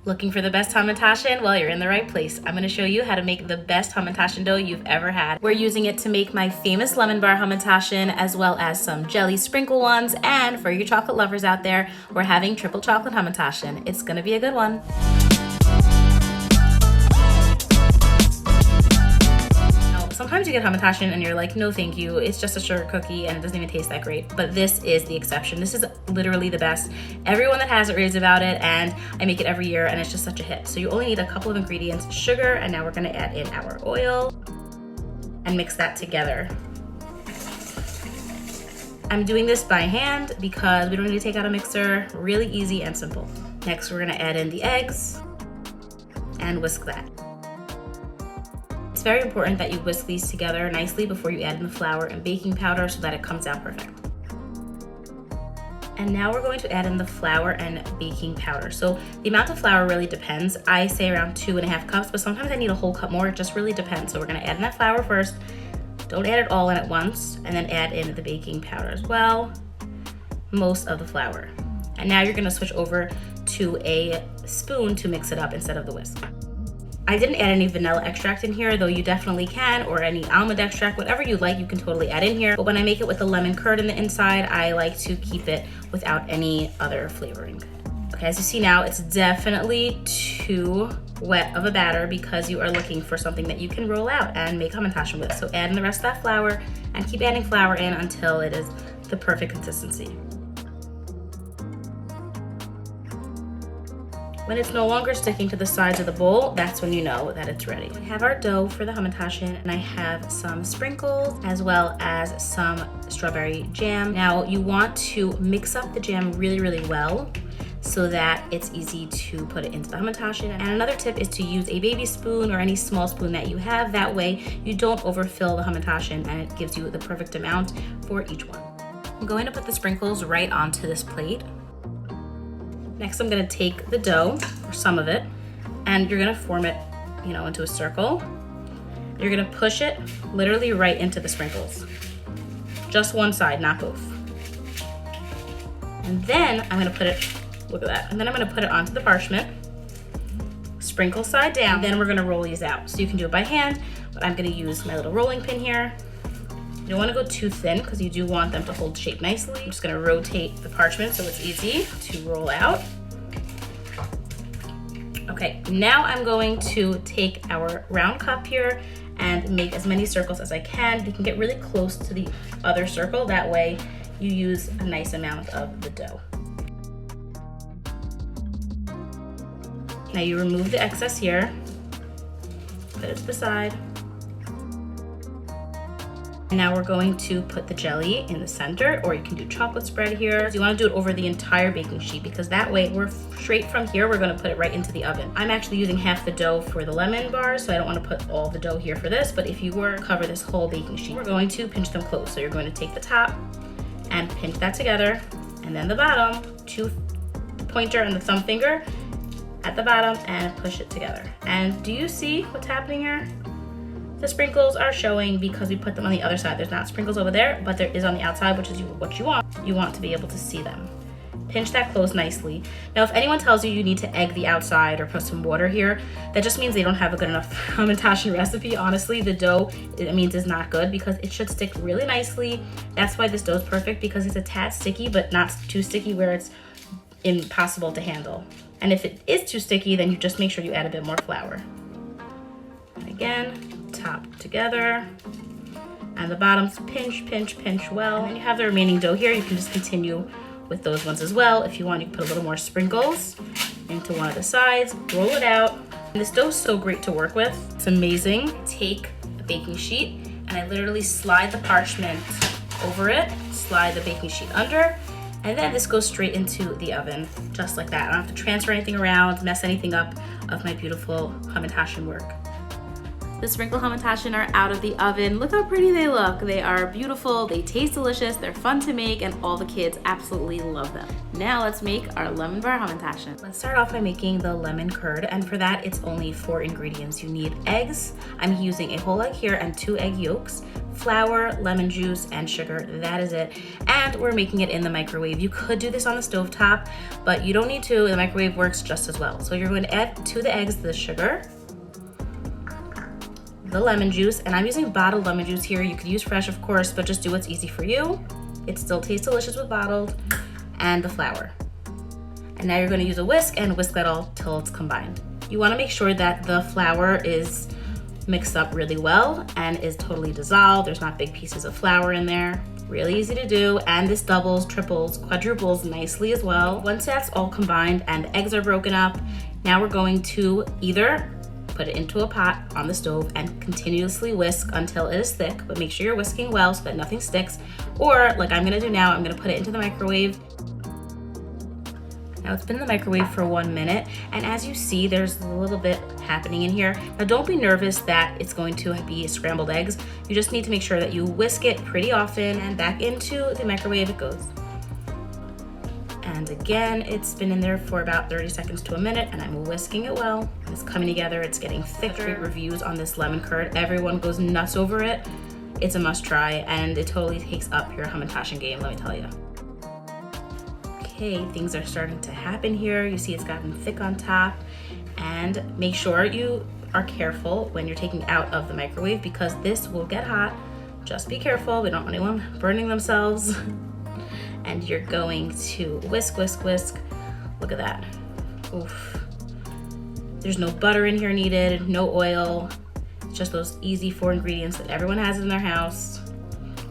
Looking for the best Hamantaschen? Well, you're in the right place. I'm gonna show you how to make the best Hamantaschen dough you've ever had. We're using it to make my famous lemon bar Hamantaschen, as well as some jelly sprinkle ones, and for you chocolate lovers out there, we're having triple chocolate Hamantaschen. It's gonna be a good one. Sometimes you get Hamantaschen and you're like, no thank you, it's just a sugar cookie and it doesn't even taste that great. But this is the exception. This is literally the best. Everyone that has it raves about it, and I make it every year and it's just such a hit. So you only need a couple of ingredients, sugar, and now we're gonna add in our oil and mix that together. I'm doing this by hand because we don't need to take out a mixer. Really easy and simple. Next, we're gonna add in the eggs and whisk that. It's very important that you whisk these together nicely before you add in the flour and baking powder so that it comes out perfect. And now we're going to add in the flour and baking powder. So the amount of flour really depends. I say around 2.5 cups, but sometimes I need a whole cup more. It just really depends. So we're gonna add in that flour first. Don't add it all in at once, and then add in the baking powder as well, most of the flour. And now you're gonna switch over to a spoon to mix it up instead of the whisk. I didn't add any vanilla extract in here, though you definitely can, or any almond extract, whatever you like, you can totally add in here. But when I make it with the lemon curd in the inside, I like to keep it without any other flavoring. Okay, as you see now, it's definitely too wet of a batter because you are looking for something that you can roll out and make Hamantaschen with. So add in the rest of that flour and keep adding flour in until it is the perfect consistency. When it's no longer sticking to the sides of the bowl, that's when you know that it's ready. We have our dough for the Hamantaschen, and I have some sprinkles as well as some strawberry jam. Now you want to mix up the jam really, really well so that it's easy to put it into the Hamantaschen. And another tip is to use a baby spoon or any small spoon that you have. That way you don't overfill the Hamantaschen and it gives you the perfect amount for each one. I'm going to put the sprinkles right onto this plate. Next, I'm gonna take the dough, or some of it, and you're gonna form it, into a circle. You're gonna push it literally right into the sprinkles. Just one side, not both. And then I'm gonna put it, look at that, and then I'm gonna put it onto the parchment, sprinkle side down, and then we're gonna roll these out. So you can do it by hand, but I'm gonna use my little rolling pin here. You don't want to go too thin because you do want them to hold shape nicely. I'm just going to rotate the parchment so it's easy to roll out. Okay, now I'm going to take our round cup here and make as many circles as I can. You can get really close to the other circle. That way you use a nice amount of the dough. Now you remove the excess here, put it to the side. And now we're going to put the jelly in the center, or you can do chocolate spread here. So you want to do it over the entire baking sheet because that way we're straight from here, we're going to put it right into the oven. I'm actually using half the dough for the lemon bars, so I don't want to put all the dough here for this, but if you were to cover this whole baking sheet, we're going to pinch them close. So you're going to take the top and pinch that together, and then the bottom, the pointer and the thumb finger at the bottom, and push it together. And do you see what's happening here? The sprinkles are showing because we put them on the other side. There's not sprinkles over there, but there is on the outside, which is what you want. You want to be able to see them. Pinch that close nicely. Now, if anyone tells you you need to egg the outside or put some water here, that just means they don't have a good enough Hamantaschen recipe. Honestly, the dough, it means is not good because it should stick really nicely. That's why this dough is perfect, because it's a tad sticky, but not too sticky where it's impossible to handle. And if it is too sticky, then you just make sure you add a bit more flour. And again, top together, and the bottoms pinch, pinch, pinch well. And then you have the remaining dough here. You can just continue with those ones as well. If you want, you can put a little more sprinkles into one of the sides, roll it out. And this dough is so great to work with. It's amazing. Take a baking sheet and I literally slide the parchment over it, slide the baking sheet under, and then this goes straight into the oven, just like that. I don't have to transfer anything around, mess anything up of my beautiful Hamantaschen work. The sprinkle Hamantaschen are out of the oven. Look how pretty they look. They are beautiful, they taste delicious, they're fun to make, and all the kids absolutely love them. Now let's make our lemon bar Hamantaschen. Let's start off by making the lemon curd, and for that it's only 4 ingredients. You need eggs. I'm using a whole egg here and 2 egg yolks, flour, lemon juice, and sugar. That is it. And we're making it in the microwave. You could do this on the stove top, but you don't need to. The microwave works just as well. So you're going to add to the eggs the sugar, the lemon juice, and I'm using bottled lemon juice here. You could use fresh, of course, but just do what's easy for you. It still tastes delicious with bottled, and the flour. And now you're going to use a whisk and whisk that all till it's combined. You want to make sure that the flour is mixed up really well and is totally dissolved. There's not big pieces of flour in there. Really easy to do, and this doubles, triples, quadruples nicely as well. Once that's all combined and the eggs are broken up, now we're going to either put it into a pot on the stove and continuously whisk until it is thick, but make sure you're whisking well so that nothing sticks. Or like I'm gonna do now, I'm gonna put it into the microwave. Now it's been in the microwave for 1 minute, and as you see, there's a little bit happening in here. Now don't be nervous that it's going to be scrambled eggs. You just need to make sure that you whisk it pretty often, and back into the microwave it goes. And again, it's been in there for about 30 seconds to a minute, and I'm whisking it well. It's coming together, it's getting thicker. Great reviews on this lemon curd. Everyone goes nuts over it. It's a must try, and it totally takes up your Hamantaschen game, let me tell you. Okay, things are starting to happen here. You see it's gotten thick on top, and make sure you are careful when you're taking it out of the microwave because this will get hot. Just be careful, we don't want anyone burning themselves. And you're going to whisk, whisk, whisk. Look at that. Oof. There's no butter in here needed, no oil. It's just those easy 4 ingredients that everyone has in their house.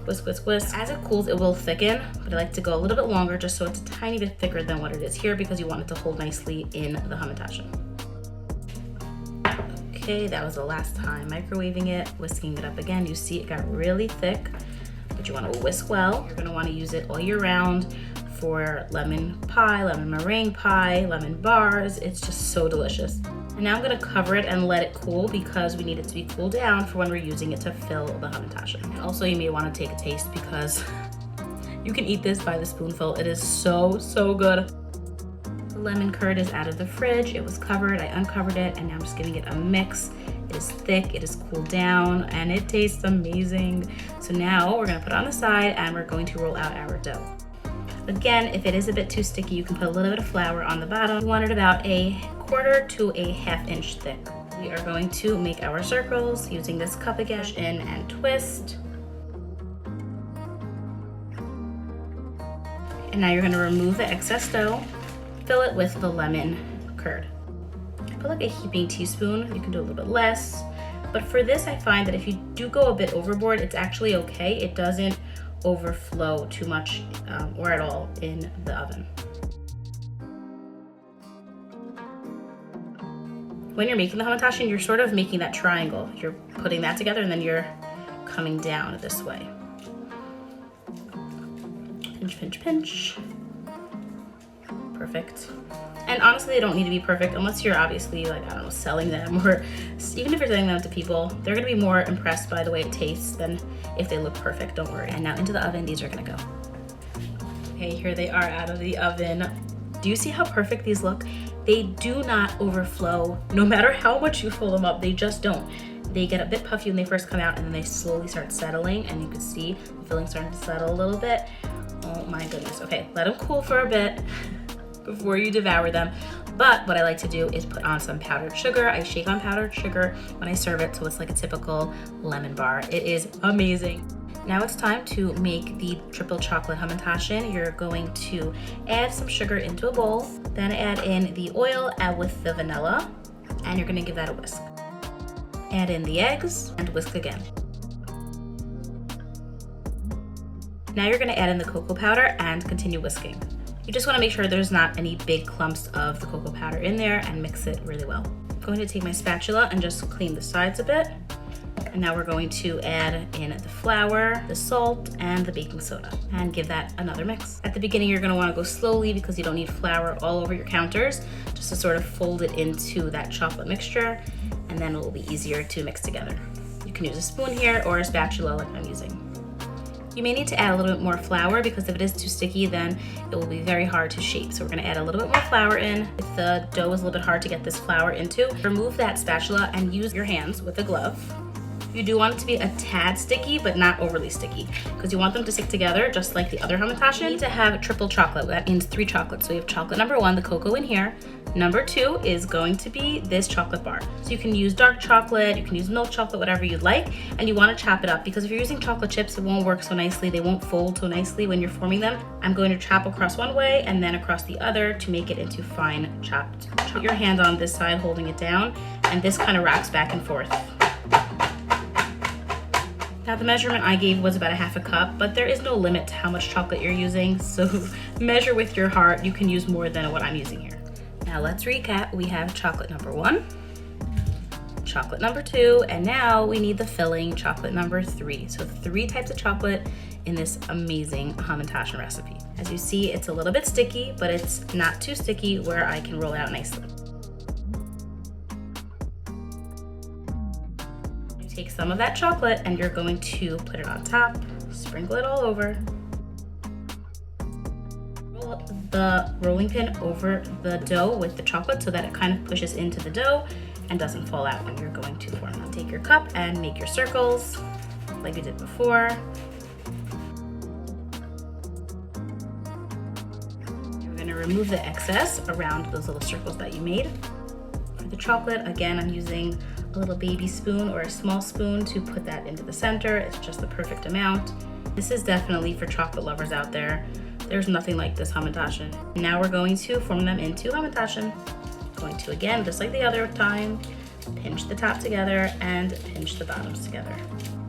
Whisk, whisk, whisk. As it cools, it will thicken, but I like to go a little bit longer just so it's a tiny bit thicker than what it is here because you want it to hold nicely in the Hamantaschen. Okay, that was the last time microwaving it, whisking it up again. You see it got really thick, but you want to whisk well. You're going to want to use it all year round for lemon pie, lemon meringue pie, lemon bars. It's just so delicious. And now I'm going to cover it and let it cool because we need it to be cooled down for when we're using it to fill the Hamantaschen. And also you may want to take a taste because you can eat this by the spoonful. It is so, so good. The lemon curd is out of the fridge. It was covered, I uncovered it, and now I'm just giving it a mix. It is thick, it is cooled down, and it tastes amazing. So now we're gonna put it on the side and we're going to roll out our dough. Again, if it is a bit too sticky, you can put a little bit of flour on the bottom. We want it about a 1/4 to a 1/2 inch thick. We are going to make our circles using this cup again, in and twist. And now you're gonna remove the excess dough, fill it with the lemon curd. Put like a heaping teaspoon, you can do a little bit less. But for this, I find that if you do go a bit overboard, it's actually okay. It doesn't overflow too much or at all in the oven. When you're making the Hamantaschen, you're sort of making that triangle. You're putting that together and then you're coming down this way. Pinch, pinch, pinch. Perfect. And honestly, they don't need to be perfect unless you're obviously like, I don't know, selling them, or even if you're selling them to people, they're gonna be more impressed by the way it tastes than if they look perfect, don't worry. And now into the oven, these are gonna go. Okay, here they are out of the oven. Do you see how perfect these look? They do not overflow. No matter how much you fill them up, they just don't. They get a bit puffy when they first come out and then they slowly start settling, and you can see the filling starting to settle a little bit. Oh my goodness. Okay, let them cool for a bit before you devour them. But what I like to do is put on some powdered sugar. I shake on powdered sugar when I serve it so it's like a typical lemon bar. It is amazing. Now it's time to make the triple chocolate Hamantaschen. You're going to add some sugar into a bowl, then add in the oil with the vanilla, and you're gonna give that a whisk. Add in the eggs and whisk again. Now you're gonna add in the cocoa powder and continue whisking. You just wanna make sure there's not any big clumps of the cocoa powder in there and mix it really well. I'm going to take my spatula and just clean the sides a bit. And now we're going to add in the flour, the salt, and the baking soda, and give that another mix. At the beginning, you're gonna wanna go slowly because you don't need flour all over your counters, just to sort of fold it into that chocolate mixture. and then it will be easier to mix together. You can use a spoon here or a spatula like I'm using. You may need to add a little bit more flour because if it is too sticky, then it will be very hard to shape. So we're gonna add a little bit more flour in. If the dough is a little bit hard to get this flour into, remove that spatula and use your hands with a glove. You do want it to be a tad sticky, but not overly sticky, because you want them to stick together just like the other hamantaschen. You need to have triple chocolate. That means 3 chocolates. So you have chocolate number 1, the cocoa in here. Number 2 is going to be this chocolate bar. So you can use dark chocolate, you can use milk chocolate, whatever you'd like, and you want to chop it up because if you're using chocolate chips, it won't work so nicely. They won't fold so nicely when you're forming them. I'm going to chop across one way and then across the other to make it into fine chopped. Put your hand on this side holding it down, and this kind of rocks back and forth. Now the measurement I gave was about 1/2 cup, but there is no limit to how much chocolate you're using, so measure with your heart. You can use more than what I'm using here. Now let's recap. We have chocolate number 1, chocolate number 2, and now we need the filling, chocolate number 3. So 3 types of chocolate in this amazing Hamantaschen recipe. As you see, it's a little bit sticky, but it's not too sticky where I can roll it out nicely. Take some of that chocolate and you're going to put it on top, sprinkle it all over. Roll the rolling pin over the dough with the chocolate so that it kind of pushes into the dough and doesn't fall out when you're going to form it. Take your cup and make your circles like we did before. You're going to remove the excess around those little circles that you made. For the chocolate, again, I'm using a little baby spoon or a small spoon to put that into the center. It's just the perfect amount. This is definitely for chocolate lovers out there. There's nothing like this hamantaschen. Now we're going to form them into hamantaschen. Going to, again, just like the other time, pinch the top together and pinch the bottoms together.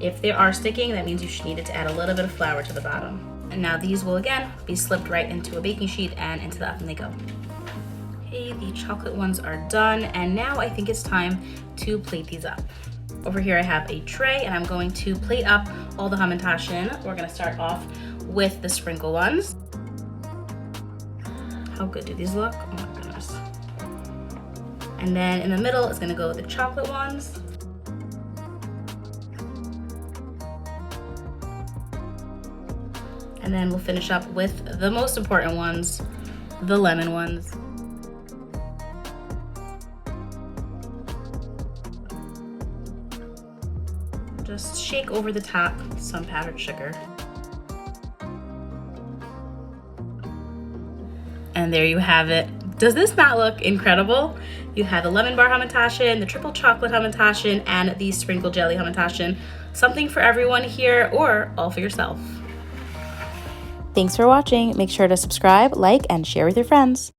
If they are sticking, that means you needed to add a little bit of flour to the bottom. And now these will, again, be slipped right into a baking sheet and into the oven they go. Okay, the chocolate ones are done, and now I think it's time to plate these up. Over here I have a tray, and I'm going to plate up all the hamantaschen. We're gonna start off with the sprinkle ones. How good do these look? Oh my goodness. And then in the middle is gonna go the chocolate ones. And then we'll finish up with the most important ones, the lemon ones. Just shake over the top some powdered sugar. And there you have it. Does this not look incredible? You have the lemon bar hamantaschen, the triple chocolate hamantaschen, and the sprinkle jelly hamantaschen. Something for everyone here, or all for yourself. Thanks for watching. Make sure to subscribe, like, and share with your friends.